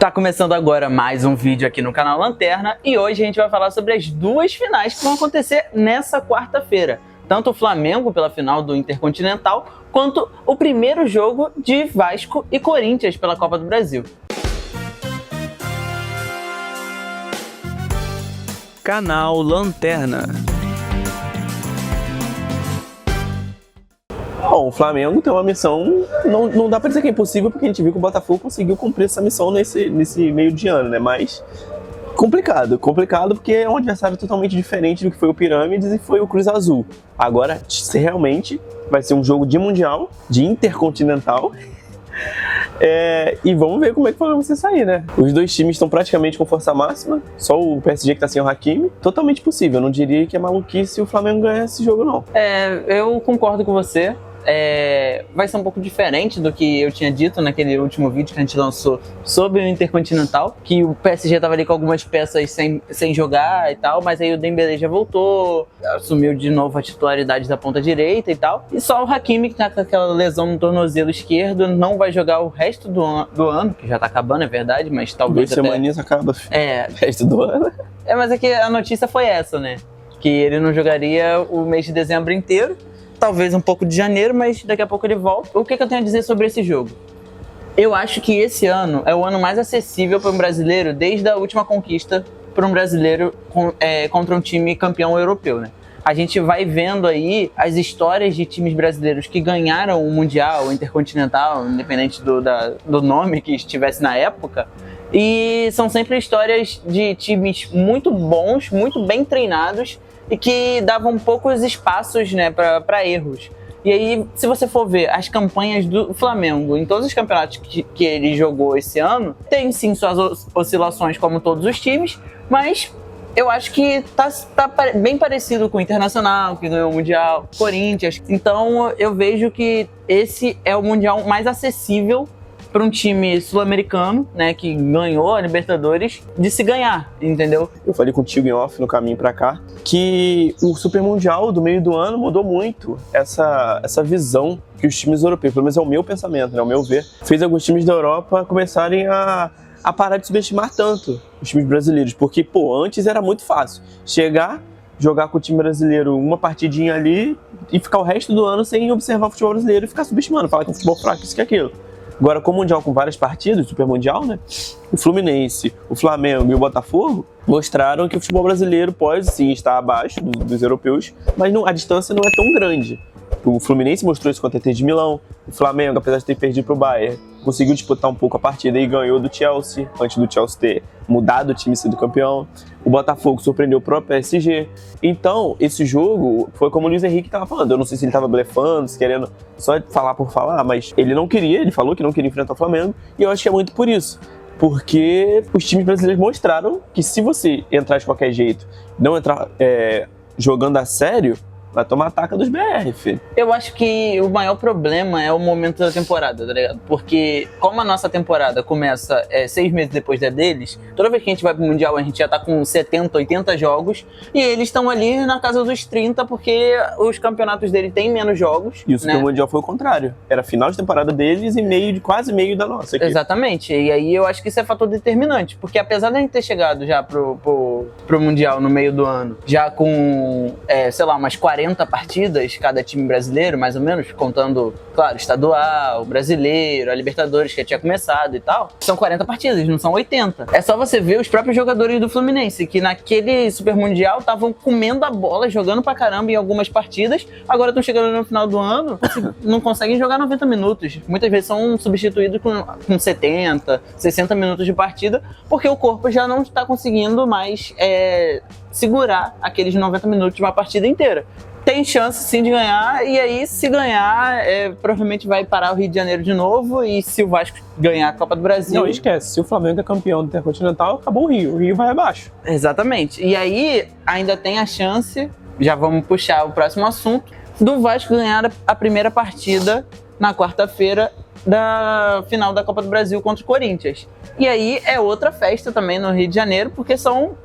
Tá começando agora mais um vídeo aqui no canal Lanterna e hoje a gente vai falar sobre as duas finais que vão acontecer nessa quarta-feira. Tanto o Flamengo pela final do Intercontinental, quanto o primeiro jogo de Vasco e Corinthians pela Copa do Brasil. Canal Lanterna. Bom, o Flamengo tem uma missão, não dá pra dizer que é impossível, porque a gente viu que o Botafogo conseguiu cumprir essa missão nesse meio de ano, né? Mas complicado porque é um adversário totalmente diferente do que foi o Pirâmides e foi o Cruz Azul. Agora, realmente, vai ser um jogo de Mundial, de Intercontinental, e vamos ver como é que o Flamengo vai sair, né? Os dois times estão praticamente com força máxima, só o PSG que tá sem o Hakimi, totalmente possível. Eu não diria que é maluquice o Flamengo ganhar esse jogo, não. Eu concordo com você. Vai ser um pouco diferente do que eu tinha dito naquele último vídeo que a gente lançou sobre o Intercontinental, que o PSG tava ali com algumas peças sem jogar e tal, mas aí o Dembélé já voltou, assumiu de novo a titularidade da ponta direita e tal, e só o Hakimi, que tá com aquela lesão no tornozelo esquerdo, não vai jogar o resto do ano, que já tá acabando, é verdade, mas talvez 2 semaninhas acaba o resto do ano. Mas é que a notícia foi essa, né, que ele não jogaria o mês de dezembro inteiro, talvez um pouco de janeiro, mas daqui a pouco ele volta. O que eu tenho a dizer sobre esse jogo? Eu acho que esse ano é o ano mais acessível para um brasileiro desde a última conquista para um brasileiro contra um time campeão europeu, né? A gente vai vendo aí as histórias de times brasileiros que ganharam o Mundial, o Intercontinental, independente do nome que estivesse na época, e são sempre histórias de times muito bons, muito bem treinados, e que davam poucos espaços, né, para erros. E aí, se você for ver as campanhas do Flamengo em todos os campeonatos que ele jogou esse ano, tem sim suas oscilações como todos os times, mas eu acho que tá bem parecido com o Internacional, que ganhou o Mundial, Corinthians. Então eu vejo que esse é o Mundial mais acessível para um time sul-americano, né, que ganhou a Libertadores, de se ganhar, entendeu? Eu falei contigo em off no caminho para cá que o Super Mundial do meio do ano mudou muito essa visão que os times europeus, pelo menos é o meu pensamento, né, o meu ver, fez alguns times da Europa começarem a parar de subestimar tanto os times brasileiros, porque, antes era muito fácil chegar, jogar com o time brasileiro uma partidinha ali e ficar o resto do ano sem observar o futebol brasileiro e ficar subestimando, falar que é um futebol fraco, isso que é aquilo. Agora, com o Mundial, com várias partidas, Super Mundial, né? O Fluminense, o Flamengo e o Botafogo mostraram que o futebol brasileiro pode sim estar abaixo dos europeus, mas a distância não é tão grande. O Fluminense mostrou isso contra a Inter de Milão. O Flamengo, apesar de ter perdido para o Bayern, conseguiu disputar um pouco a partida e ganhou do Chelsea, antes do Chelsea ter mudado o time e sido campeão. O Botafogo surpreendeu o próprio PSG. Então, esse jogo foi como o Luiz Henrique estava falando. Eu não sei se ele estava blefando, se querendo só falar por falar, mas ele falou que não queria enfrentar o Flamengo, e eu acho que é muito por isso. Porque os times brasileiros mostraram que se você entrar de qualquer jeito, não entrar jogando a sério, vai tomar ataca dos BR, filho. Eu acho que o maior problema é o momento da temporada, tá ligado? Porque como a nossa temporada começa 6 meses depois da deles, toda vez que a gente vai pro Mundial a gente já tá com 70, 80 jogos, e eles estão ali na casa dos 30 porque os campeonatos deles têm menos jogos. E o Super Mundial foi o contrário. Era final de temporada deles e quase meio da nossa aqui. Exatamente. E aí eu acho que isso é fator determinante, porque apesar de a gente ter chegado já pro Mundial no meio do ano, já com, sei lá, umas 40 partidas, cada time brasileiro, mais ou menos, contando, claro, estadual, brasileiro, a Libertadores, que já tinha começado e tal, são 40 partidas, não são 80. É só você ver os próprios jogadores do Fluminense, que naquele Super Mundial estavam comendo a bola, jogando pra caramba em algumas partidas, agora estão chegando no final do ano, não conseguem jogar 90 minutos. Muitas vezes são substituídos com 70, 60 minutos de partida, porque o corpo já não está conseguindo mais segurar aqueles 90 minutos de uma partida inteira. Tem chance sim de ganhar, e aí se ganhar, provavelmente vai parar o Rio de Janeiro de novo, e se o Vasco ganhar a Copa do Brasil... Não, esquece, se o Flamengo é campeão do Intercontinental, acabou o Rio vai abaixo. Exatamente, e aí ainda tem a chance, já vamos puxar o próximo assunto, do Vasco ganhar a primeira partida na quarta-feira da final da Copa do Brasil contra o Corinthians. E aí é outra festa também no Rio de Janeiro, porque são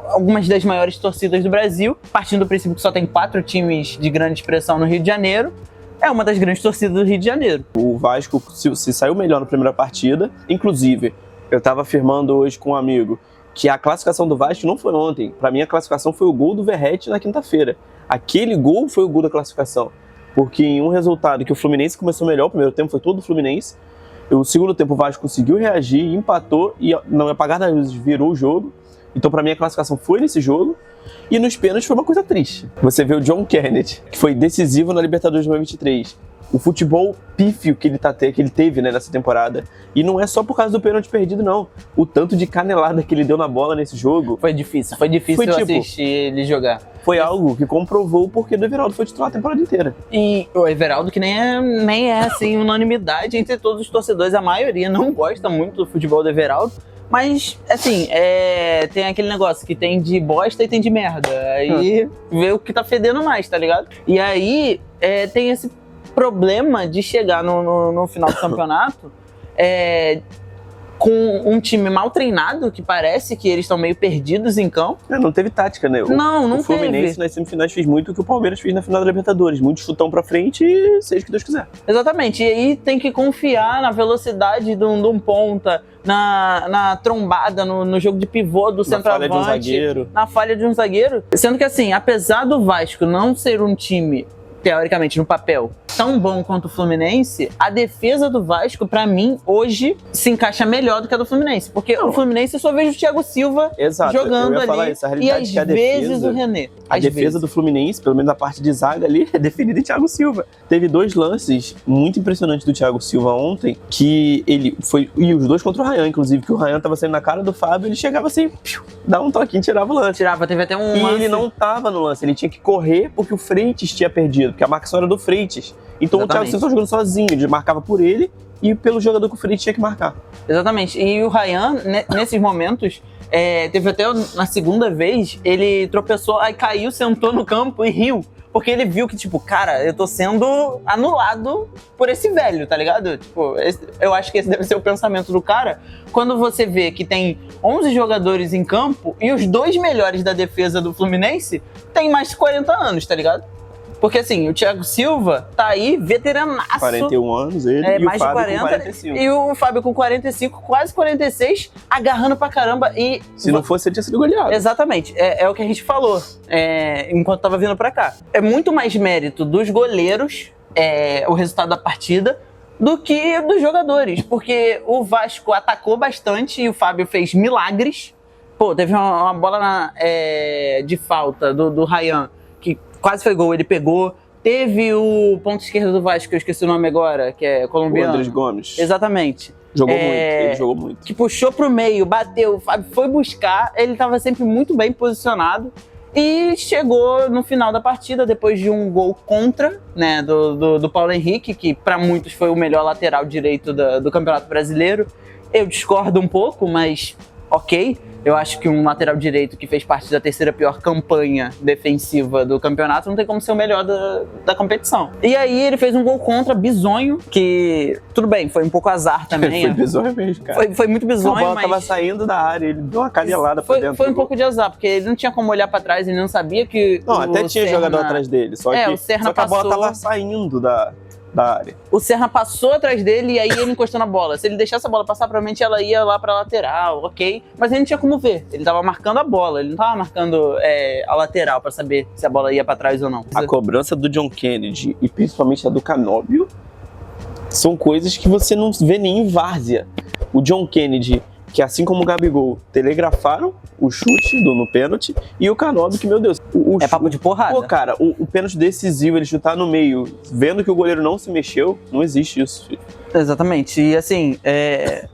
algumas das maiores torcidas do Brasil, partindo do princípio que só tem 4 times de grande expressão no Rio de Janeiro, é uma das grandes torcidas do Rio de Janeiro. O Vasco se saiu melhor na primeira partida, inclusive Eu tava afirmando hoje com um amigo que a classificação do Vasco não foi ontem. Pra mim, a classificação foi o gol do Verratti na quinta-feira. Aquele gol foi o gol da classificação. Porque em um resultado que o Fluminense começou melhor, o primeiro tempo foi todo o Fluminense, o segundo tempo o Vasco conseguiu reagir, empatou e, não apagar das luzes, virou o jogo. Então, pra mim, a classificação foi nesse jogo. E nos pênaltis foi uma coisa triste. Você vê o John Kennedy, que foi decisivo na Libertadores de 2023. O futebol pífio que ele teve, né, nessa temporada. E não é só por causa do pênalti perdido, não. O tanto de canelada que ele deu na bola nesse jogo. Foi difícil eu assistir ele jogar. Foi algo que comprovou o porquê do Everaldo foi titular a temporada inteira. E o Everaldo, que nem é assim, unanimidade entre todos os torcedores, a maioria não gosta muito do futebol do Everaldo. Mas, assim, tem aquele negócio que tem de bosta e tem de merda. Aí vê o que tá fedendo mais, tá ligado? E aí tem esse problema de chegar no final do campeonato com um time mal treinado, que parece que eles estão meio perdidos em campo. Não teve tática, né? Não o Fluminense teve. Nas semifinais fez muito o que o Palmeiras fez na final da Libertadores. Muito chutão pra frente e seja o que Deus quiser. Exatamente. E aí tem que confiar na velocidade de um ponta, na trombada, no jogo de pivô do centroavante. Na falha de um zagueiro. Na falha de um zagueiro. Sendo que, assim, apesar do Vasco não ser um time, teoricamente, no papel, tão bom quanto o Fluminense, a defesa do Vasco, pra mim, hoje, se encaixa melhor do que a do Fluminense. Porque o Fluminense, eu só vejo o Thiago Silva jogando ali. Isso, a e às que a vezes o René. A defesa do Fluminense, pelo menos a parte de zaga ali, é definida em Thiago Silva. Teve 2 lances muito impressionantes do Thiago Silva ontem, que ele foi... E os dois contra o Ryan, inclusive, que o Ryan tava saindo na cara do Fábio, ele chegava assim, dá um toquinho, tirava o lance. Teve até um E lance. ele não tava no lance, ele tinha que correr porque o Freitas tinha perdido, porque a marcação era do Freitas. Então o Thiago Silva estava jogando sozinho, ele marcava por ele e pelo jogador que o Freitas tinha que marcar. Exatamente. E o Ryan, nesses momentos, teve até na segunda vez, ele tropeçou, aí caiu, sentou no campo e riu. Porque ele viu que, tipo, cara, eu tô sendo anulado por esse velho, tá ligado? Tipo, eu acho que esse deve ser o pensamento do cara. Quando você vê que tem 11 jogadores em campo e os 2 melhores da defesa do Fluminense têm mais de 40 anos, tá ligado? Porque, assim, o Thiago Silva tá aí, veteranaço. 41 anos, ele, e mais o Fábio de 40, com 45. E o Fábio com 45, quase 46, agarrando pra caramba. E se não fosse, ele tinha sido goleado. Exatamente, é o que a gente falou enquanto tava vindo pra cá. É muito mais mérito dos goleiros, o resultado da partida, do que dos jogadores. Porque o Vasco atacou bastante e o Fábio fez milagres. Pô, teve uma bola de falta do Ryan, que quase foi gol, ele pegou. Teve o ponto esquerdo do Vasco, que eu esqueci o nome agora, que é colombiano. O Andrés Gomes. Exatamente. Jogou muito, ele jogou muito. Que puxou pro meio, bateu, o Fábio foi buscar, ele tava sempre muito bem posicionado. E chegou no final da partida, depois de um gol contra, né, do Paulo Henrique, que para muitos foi o melhor lateral direito do Campeonato Brasileiro. Eu discordo um pouco, mas ok. Eu acho que um lateral direito que fez parte da 3ª pior campanha defensiva do campeonato não tem como ser o melhor da competição. E aí ele fez um gol contra, bizonho, que tudo bem, foi um pouco azar também. Foi bizonho mesmo, cara. Foi muito bizonho, a bola mas tava saindo da área, ele deu uma canelada pra dentro. Foi um pouco de azar, porque ele não tinha como olhar pra trás, ele não sabia que não, até tinha jogador atrás dele, só que a bola tava saindo da área. O Serna passou atrás dele e aí ele encostou na bola. Se ele deixasse a bola passar, provavelmente ela ia lá pra lateral, ok? Mas ele não tinha como ver. Ele tava marcando a bola, ele não tava marcando a lateral pra saber se a bola ia pra trás ou não. A cobrança do John Kennedy e principalmente a do Canóbio são coisas que você não vê nem em várzea. O John Kennedy, que assim como o Gabigol, telegrafaram o chute no pênalti, e o Canóbio, que, meu Deus... É papo de porrada. Pô, cara, o pênalti decisivo, ele chutar no meio, vendo que o goleiro não se mexeu, não existe isso, filho. Exatamente, e assim,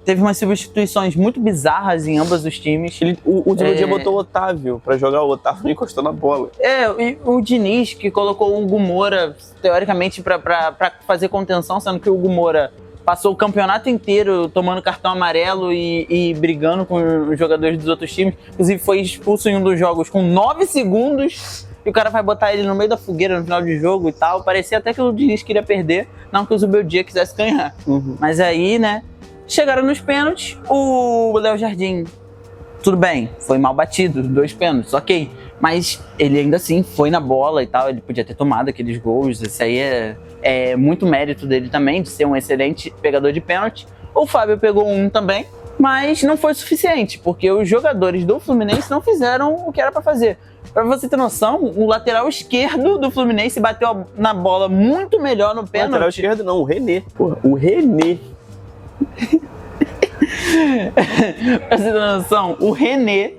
teve umas substituições muito bizarras em ambos os times. O dia botou o Otávio pra jogar, o Otávio não encostou na bola. E o Diniz, que colocou o Hugo Moura, teoricamente, pra fazer contenção, sendo que o Hugo Moura passou o campeonato inteiro tomando cartão amarelo e brigando com os jogadores dos outros times. Inclusive foi expulso em um dos jogos com 9 segundos e o cara vai botar ele no meio da fogueira no final de jogo e tal. Parecia até que o Diniz queria perder, não que o Zubeldia quisesse ganhar. Mas aí, né, chegaram nos pênaltis, o Léo Jardim, tudo bem, foi mal batido, 2 pênaltis, ok. Mas ele ainda assim foi na bola e tal, ele podia ter tomado aqueles gols, isso aí é muito mérito dele também, de ser um excelente pegador de pênalti. O Fábio pegou um também, mas não foi suficiente, porque os jogadores do Fluminense não fizeram o que era para fazer. Pra você ter noção, o lateral esquerdo do Fluminense bateu na bola muito melhor no pênalti. Lateral esquerdo não, o René. Porra, o René. Pra você ter noção, o René,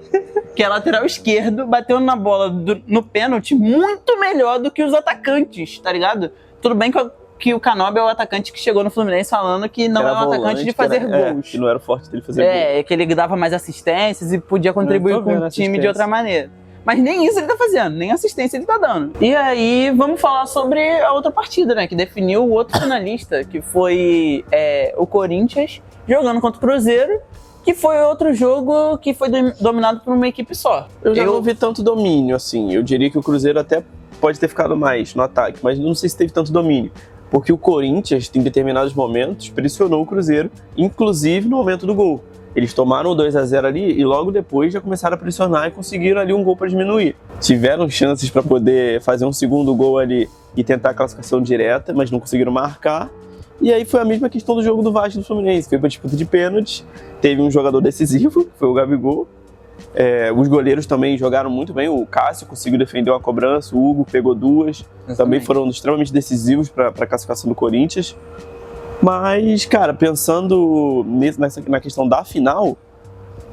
que é lateral esquerdo, bateu na bola no pênalti muito melhor do que os atacantes, tá ligado? Tudo bem que o Canobi é o atacante que chegou no Fluminense falando que não é um atacante de fazer gols. Que não era o forte dele fazer gols. Que ele dava mais assistências e podia contribuir com o time de outra maneira. Mas nem isso ele tá fazendo, nem assistência ele tá dando. E aí, vamos falar sobre a outra partida, né? Que definiu o outro finalista, que foi o Corinthians jogando contra o Cruzeiro, que foi outro jogo que foi dominado por uma equipe só. Eu já não vi tanto domínio, assim. Eu diria que o Cruzeiro até pode ter ficado mais no ataque, mas não sei se teve tanto domínio. Porque o Corinthians, em determinados momentos, pressionou o Cruzeiro, inclusive no momento do gol. Eles tomaram o 2-0 ali e logo depois já começaram a pressionar e conseguiram ali um gol para diminuir. Tiveram chances para poder fazer um segundo gol ali e tentar a classificação direta, mas não conseguiram marcar. E aí foi a mesma questão do jogo do Vasco do Fluminense. Foi para disputa de pênaltis, teve um jogador decisivo, que foi o Gabigol. Os goleiros também jogaram muito bem. O Cássio conseguiu defender uma cobrança, o Hugo pegou duas. Exatamente. Também foram extremamente decisivos para a classificação do Corinthians. Mas, cara, pensando na questão da final,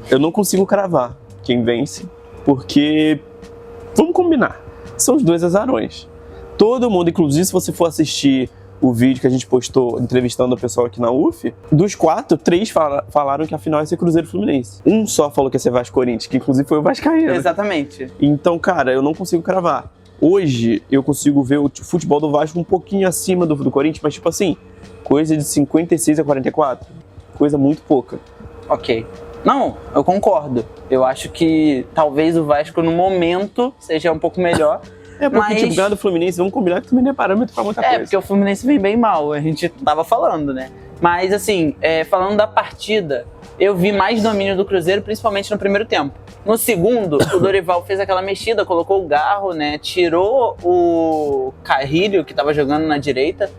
eu não consigo cravar quem vence, porque, vamos combinar, são os dois azarões. Todo mundo, inclusive se você for assistir o vídeo que a gente postou entrevistando o pessoal aqui na UF, dos 4, 3 falaram que a final ia ser Cruzeiro e Fluminense. Um só falou que ia ser Vasco Corinthians, que inclusive foi o Vascaíno. Exatamente. Então, cara, eu não consigo cravar. Hoje, eu consigo ver o futebol do Vasco um pouquinho acima do Corinthians, mas tipo assim, coisa de 56 a 44. Coisa muito pouca. Ok. Não, eu concordo. Eu acho que talvez o Vasco no momento seja um pouco melhor. Porque tipo, ganhar do Fluminense, vamos combinar que também não é parâmetro pra muita coisa. Porque o Fluminense vem bem mal, a gente tava falando, né? Mas assim, falando da partida, eu vi mais domínio do Cruzeiro, principalmente no primeiro tempo. No segundo, o Dorival fez aquela mexida, colocou o Garro, né? Tirou o Carrilho, que tava jogando na direita.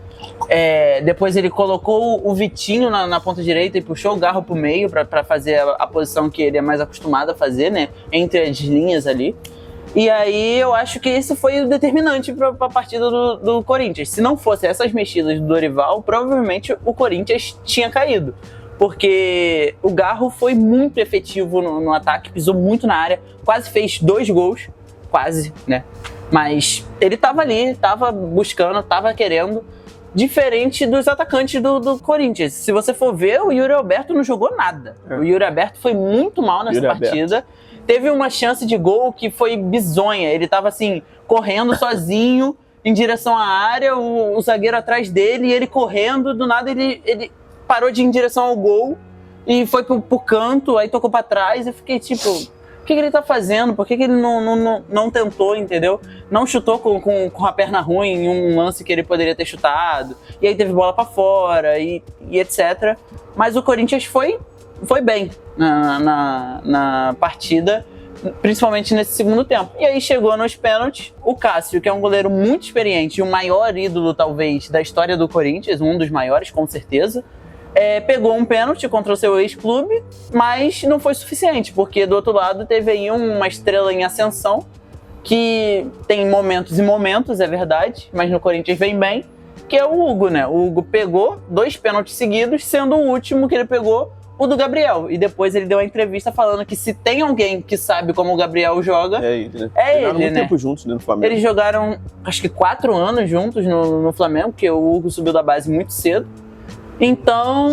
Depois ele colocou o Vitinho na ponta direita e puxou o Garro pro meio pra fazer a posição que ele é mais acostumado a fazer, né? Entre as linhas ali. E aí eu acho que esse foi o determinante para a partida do Corinthians. Se não fosse essas mexidas do Dorival, provavelmente o Corinthians tinha caído. Porque o Garro foi muito efetivo no ataque, pisou muito na área, quase fez 2 gols, quase, né? Mas ele tava ali, tava buscando, tava querendo, diferente dos atacantes do Corinthians. Se você for ver, o Yuri Alberto não jogou nada. O Yuri Alberto foi muito mal nessa partida. Teve uma chance de gol que foi bizonha. Ele tava assim, correndo sozinho em direção à área, o zagueiro atrás dele, e ele correndo, do nada ele parou de ir em direção ao gol e foi pro canto, aí tocou pra trás. Eu fiquei tipo, o que ele tá fazendo? Por que ele não tentou, entendeu? Não chutou com a perna ruim em um lance que ele poderia ter chutado. E aí teve bola pra fora e etc. Mas o Corinthians foi bem na partida, principalmente nesse segundo tempo. E aí chegou nos pênaltis, o Cássio, que é um goleiro muito experiente e o maior ídolo, talvez, da história do Corinthians, um dos maiores, com certeza, pegou um pênalti contra o seu ex-clube, mas não foi suficiente, porque do outro lado teve aí uma estrela em ascensão, que tem momentos e momentos, é verdade, mas no Corinthians vem bem, que é o Hugo, né? O Hugo pegou 2 pênaltis seguidos, sendo o último que ele pegou o do Gabriel. E depois ele deu uma entrevista falando que se tem alguém que sabe como o Gabriel joga, é ele, né? Jogaram muito tempo juntos, né, no Flamengo. Eles jogaram, acho que 4 anos juntos no Flamengo, porque o Hugo subiu da base muito cedo. Então,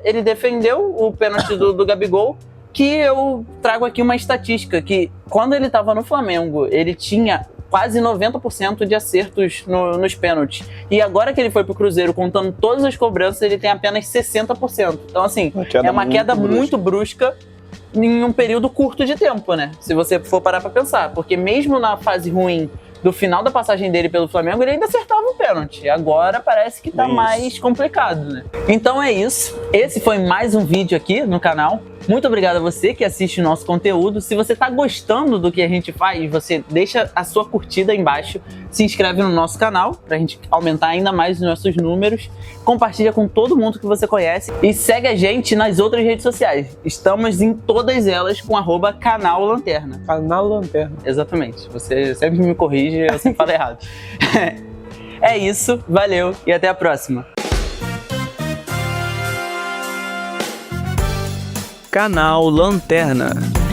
ele defendeu o pênalti do Gabigol, que eu trago aqui uma estatística, que quando ele estava no Flamengo, ele tinha quase 90% de acertos nos pênaltis. E agora que ele foi pro Cruzeiro, contando todas as cobranças, ele tem apenas 60%. Então, assim, é uma queda muito brusca em um período curto de tempo, né? Se você for parar pra pensar. Porque mesmo na fase ruim do final da passagem dele pelo Flamengo, ele ainda acertava um pênalti. Agora parece que tá mais complicado, né? Então é isso. Esse foi mais um vídeo aqui no canal. Muito obrigado a você que assiste o nosso conteúdo. Se você tá gostando do que a gente faz, você deixa a sua curtida aí embaixo, se inscreve no nosso canal pra gente aumentar ainda mais os nossos números, compartilha com todo mundo que você conhece e segue a gente nas outras redes sociais. Estamos em todas elas com @canal Lanterna. Canal Lanterna. Exatamente. Você sempre me corrige, eu sempre falo errado. É isso, valeu e até a próxima. Canal Lanterna.